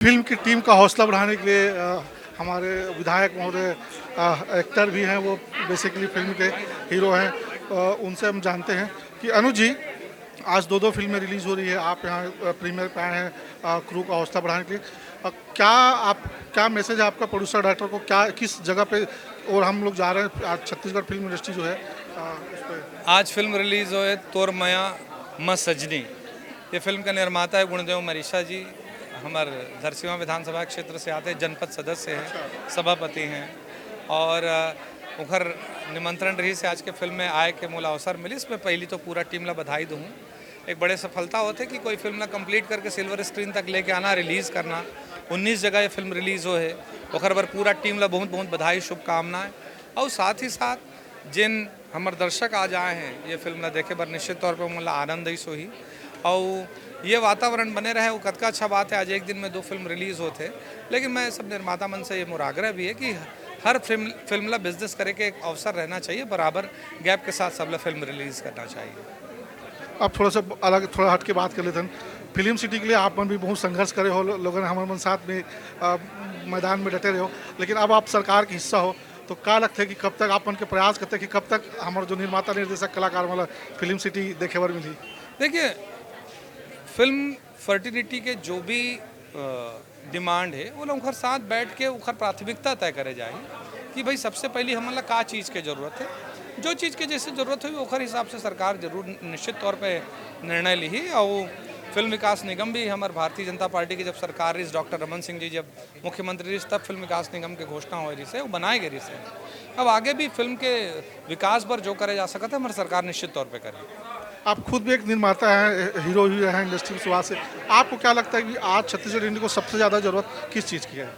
Film की team का हौसला बढ़ाने के लिए हमारे विधायक महोदय एक्टर भी हैं, वो बेसिकली फिल्म के हीरो हैं। उनसे हम जानते हैं कि अनुज जी, आज दो फिल्में रिलीज़ हो रही है, आप यहाँ प्रीमियर पे आए हैं क्रू का हौसला बढ़ाने के लिए। क्या मैसेज है आपका प्रोड्यूसर डायरेक्टर को, क्या किस जगह पे और हम लोग जा रहे हैं आज छत्तीसगढ़ फिल्म इंडस्ट्री जो है उस पर? आज फिल्म रिलीज़ हो है तोर मया म सजनी। ये फिल्म का निर्माता है गुणदेव मरीशा जी, हमारे धरसीवां विधानसभा क्षेत्र से आते हैं, जनपद सदस्य हैं, सभापति हैं और उखर निमंत्रण रही से आज के फिल्म में आए के मूल अवसर मिली। इसमें पहली तो पूरा टीम ला बधाई दूँ। एक बड़े सफलता होते कि कोई फिल्म ला कंप्लीट करके सिल्वर स्क्रीन तक लेके आना, रिलीज़ करना। 19 जगह ये फिल्म रिलीज़ हो है, ओकर बर पूरा टीम ला बहुत बहुत बधाई, शुभकामनाएं। और साथ ही साथ जिन हमारे दर्शक आज आए हैं ये फिल्म ला देखे बर, निश्चित तौर पर मतलब आनंद ही सो ही और ये वातावरण बने रहे वो कतका अच्छा बात है। आज एक दिन में 2 फिल्म रिलीज़ होते, लेकिन मैं सब निर्माता मन से ये मुरागरा भी है कि हर फिल्म ला बिजनेस करे के एक अवसर रहना चाहिए, बराबर गैप के साथ सब ला फिल्म रिलीज़ करना चाहिए। आप थोड़ा सा अलग, थोड़ा हट के बात कर लेते हैं। फिल्म सिटी के लिए आप मन भी बहुत संघर्ष करे हो, लोगों ने हमारे मन साथ में मैदान में डटे रहे हो, लेकिन अब आप सरकार के हिस्सा हो, तो क्या लगता है कि कब तक आप मन के प्रयास करते हैं कि कब तक हमारे जो निर्माता निर्देशक कलाकार वाला फिल्म सिटी देखे बर मिली? देखिए, फिल्म फर्टिलिटी के जो भी डिमांड है वो लोग साथ बैठ के उखर प्राथमिकता तय करे जाए कि भाई सबसे पहले हमन ला का चीज़ के ज़रूरत है। जो चीज़ के जैसे ज़रूरत हुई उखर हिसाब से सरकार जरूर निश्चित तौर पे निर्णय ली। और फिल्म विकास निगम भी हमारे भारतीय जनता पार्टी की जब सरकार रही, डॉक्टर रमन सिंह जी जब मुख्यमंत्री रही, तब फिल्म विकास निगम की घोषणा हो रही से वो बनाए गए रही से। अब आगे भी फिल्म के विकास पर जो करे जा सकता है हमारी सरकार निश्चित तौर पर करे। आप खुद भी एक निर्माता हैं, हीरो भी हैं इंडस्ट्री की शुरुआत से। आपको क्या लगता है कि आज छत्तीसगढ़ इंडस्ट्री को सबसे ज़्यादा ज़रूरत किस चीज़ की है?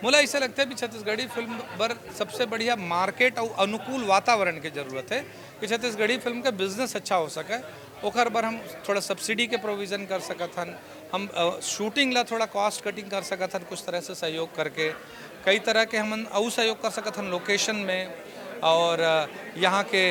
मुझे ऐसा लगता है कि छत्तीसगढ़ी फिल्म पर सबसे बढ़िया मार्केट और अनुकूल वातावरण की ज़रूरत है कि छत्तीसगढ़ी फिल्म का बिजनेस अच्छा हो सके। ओकर बर हम थोड़ा सब्सिडी के प्रोविज़न कर सकत हन, हम शूटिंग ला थोड़ा कॉस्ट कटिंग कर सकत हन, कुछ तरह से सहयोग करके कई तरह के हम और सहयोग कर सकत हन लोकेशन में, और यहाँ के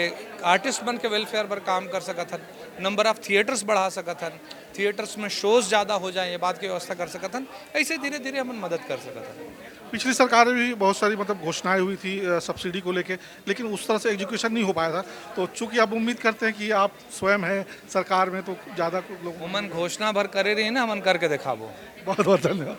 आर्टिस्ट बन के वेलफेयर पर काम कर सकत हन, नंबर ऑफ़ थिएटर्स बढ़ा सकत हन, थिएटर्स में शोज़ ज़्यादा हो जाए ये बात की व्यवस्था कर सकत हन। ऐसे धीरे धीरे हम मदद कर सकत हन। पिछली सरकार में भी बहुत सारी मतलब घोषणाएं हुई थी सब्सिडी को लेके, लेकिन उस तरह से एजुकेशन नहीं हो पाया था। तो चूंकि आप उम्मीद करते हैं कि आप स्वयं हैं सरकार में, तो ज़्यादा लोग उमन घोषणा भर करे रही ना, हमन करके दिखाबो। बहुत बहुत धन्यवाद।